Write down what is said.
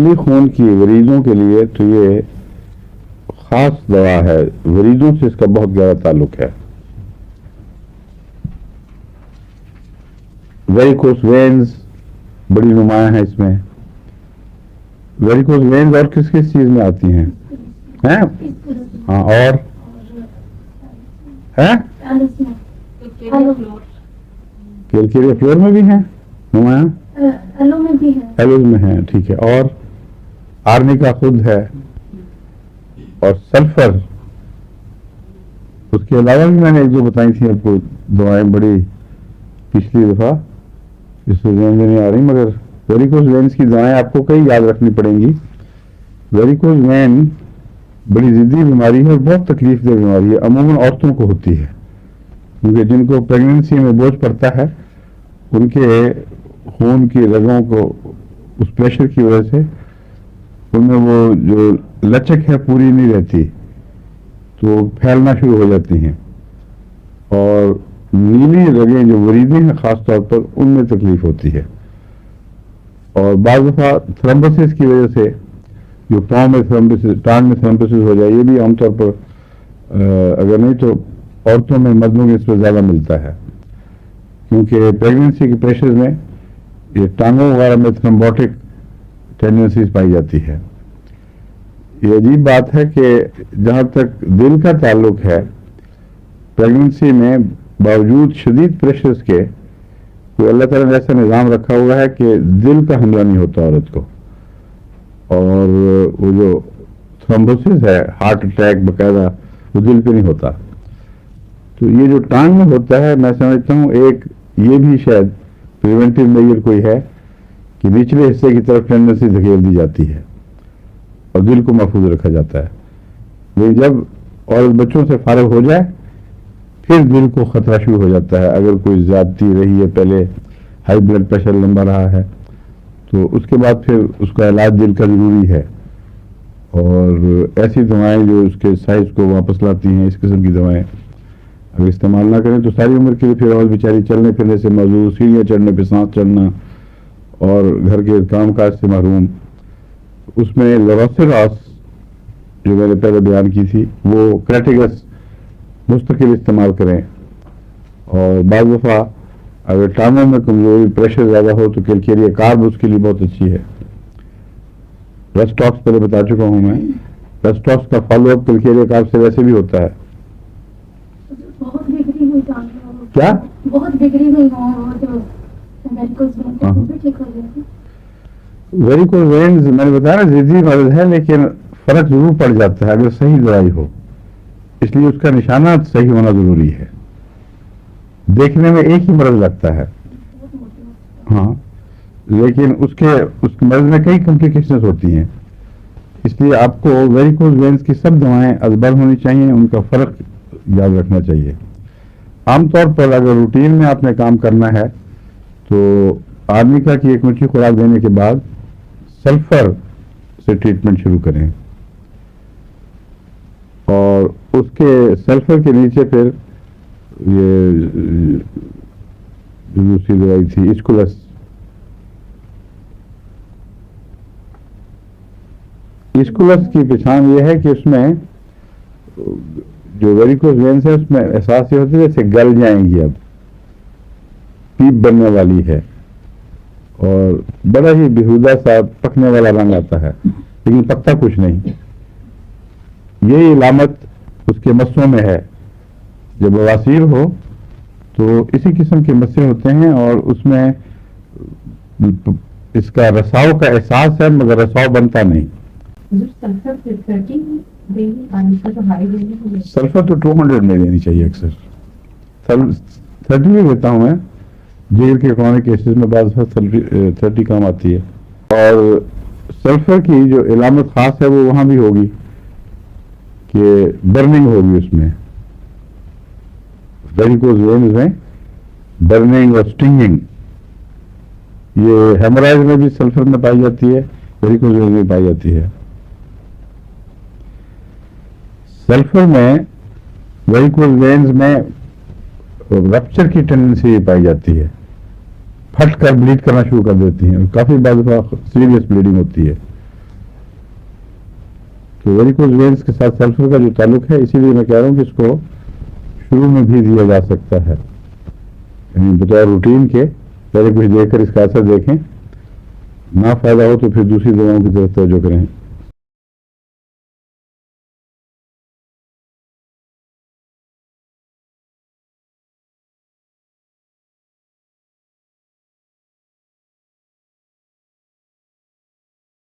معمولی خون کی وریدوں کے لیے تو یہ خاص دوا ہے، وریدوں سے اس کا بہت گہرا تعلق ہے. ویریکوس وینز بڑی نمایاں ہیں اس میں. ویریکوس وینز اور کس کس چیز میں آتی ہیں؟ ہاں اور کیلکیریا فلور میں بھی ہیں نمایاں، ایلوز میں ہیں، ٹھیک ہے. اور آرنیکا خود ہے، اور سلفر. اس کے علاوہ بھی میں نے ایک دو بتائی تھی آپ کو دوائیں بڑی پچھلی دفعہ، اس سے ذہن میں نہیں آ رہی، مگر ویریکوس وینز کی دوائیں آپ کو کئی یاد رکھنی پڑیں گی. ویریکوس وین بڑی ضدی بیماری ہے اور بہت تکلیف دہ بیماری ہے، عموماً عورتوں کو ہوتی ہے، کیونکہ جن کو پریگننسی میں بوجھ پڑتا ہے ان کے خون کی رگوں کو اس پریشر کی وجہ سے ان میں وہ جو لچک ہے پوری نہیں رہتی، تو پھیلنا شروع ہو جاتی ہیں، اور نیلی رگیں جو وریدیں ہیں خاص طور پر ان میں تکلیف ہوتی ہے. اور بعض دفعہ تھرمبوسس کی وجہ سے جو پاؤں میں تھرمبوسس، ٹانگ میں تھرمبوسس ہو جائے، یہ بھی عام طور پر اگر نہیں تو عورتوں میں مردوں میں اس پہ زیادہ ملتا ہے، کیونکہ پریگننسی کے پریشر میں یہ ٹانگوں وغیرہ میں تھرمبوٹک ٹینڈنسیز پائی جاتی ہے. یہ عجیب بات ہے کہ جہاں تک دل کا تعلق ہے، پریگننسی میں باوجود شدید پریشرز کے کوئی اللہ تعالیٰ نے ایسا نظام رکھا ہوا ہے کہ دل کا حملہ نہیں ہوتا عورت کو، اور وہ جو تھرومبوسس ہے، ہارٹ اٹیک باقاعدہ وہ دل پہ نہیں ہوتا. تو یہ جو ٹانگ میں ہوتا ہے، میں سمجھتا ہوں ایک یہ بھی شاید پریونٹیو میجر کوئی ہے کہ نچلے حصے کی طرف ٹینڈنسی دھکیل دی جاتی ہے اور دل کو محفوظ رکھا جاتا ہے. لیکن جب عورت بچوں سے فارغ ہو جائے پھر دل کو خطرہ شروع ہو جاتا ہے. اگر کوئی زیادتی رہی ہے، پہلے ہائی بلڈ پریشر لمبا رہا ہے، تو اس کے بعد پھر اس کا علاج دل کا ضروری ہے. اور ایسی دوائیں جو اس کے سائز کو واپس لاتی ہیں، اس قسم کی دوائیں اگر استعمال نہ کریں تو ساری عمر کے لیے پھر عورت بیچاری چلنے پھرنے سے معذور، سیڑھیاں چڑھنے پہ سانس چڑھنا اور گھر کے کام کاج سے محروم. اس میں لیووسیراس جو میں نے پہلے بیان کی تھی، وہ کریٹیگس مستقل استعمال کریں. اور بعض دفعہ اگر ٹانگوں میں کمزوری، پریشر زیادہ ہو تو کیلکیریا کارب اس کے لیے بہت اچھی ہے. ریسٹاکس پہلے بتا چکا ہوں میں، ریسٹاکس کا فالو اپ کیلکیریا کارب سے ویسے بھی ہوتا ہے. کیا بہت بگڑی ہوئی ویریکوس وینز میں نے بتایا نا ضدی مرض ہے، لیکن فرق ضرور پڑ جاتا ہے اگر صحیح دوائی ہو. اس لیے اس کا نشانہ صحیح ہونا ضروری ہے. دیکھنے میں ایک ہی مرض لگتا ہے، ہاں، لیکن اس مرض میں کئی کمپلیکیشنز ہوتی ہیں. اس لیے آپ کو ویریکوس وینز کی سب دوائیں ازبر ہونی چاہیے، ان کا فرق یاد رکھنا چاہیے. عام طور پر اگر روٹین میں آپ نے کام کرنا ہے تو آرنیکا کی ایک مٹھی خوراک دینے کے بعد سلفر سے ٹریٹمنٹ شروع کریں، اور اس کے سلفر کے نیچے پھر یہ دوسری دوائی تھی اسکولس. اسکولس کی پہچان یہ ہے کہ اس میں جو ویریکوس وینز ہے اس میں احساس یہ ہوتا ہے جیسے گل جائیں گی، اب پیپ بننے والی ہے، اور بڑا ہی بےہودہ سا پکنے والا رنگ آتا ہے، لیکن پکتا کچھ نہیں. یہی علامت اس کے مسوں میں ہے. جب بواسیر ہو تو اسی قسم کے مسے ہوتے ہیں، اور اس میں اس کا رساؤ کا احساس ہے مگر رساؤ بنتا نہیں. سلفر تو 200 میں لینی چاہیے، اکثر 30 میں لیتا ہوں میں. جیل کے کرونک کیسز میں بعض 30 کام آتی ہے. اور سلفر کی جو علامت خاص ہے وہ وہاں بھی ہوگی کہ برننگ ہوگی. اس میں ویریکوس وینز میں برننگ اور سٹنگنگ، یہ ہیمورائڈ میں بھی سلفر میں پائی جاتی ہے، ویریکوس وینز میں پائی جاتی ہے. سلفر میں ویریکوس وینز میں رپچر کی ٹینڈنسی پائی جاتی ہے، پھٹ کر بلیڈ کرنا شروع کر دیتی ہیں، اور کافی بعض سیریس بلیڈنگ ہوتی ہے. تو ویریکوز وینس کے ساتھ سلفر کا جو تعلق ہے، اسی لیے میں کہہ رہا ہوں کہ اس کو شروع میں بھی دیا جا سکتا ہے، یعنی بطور روٹین کے پہلے کچھ دیکھ کر اس کا اثر دیکھیں، نہ فائدہ ہو تو پھر دوسری دواؤں کی طرف توجہ کریں.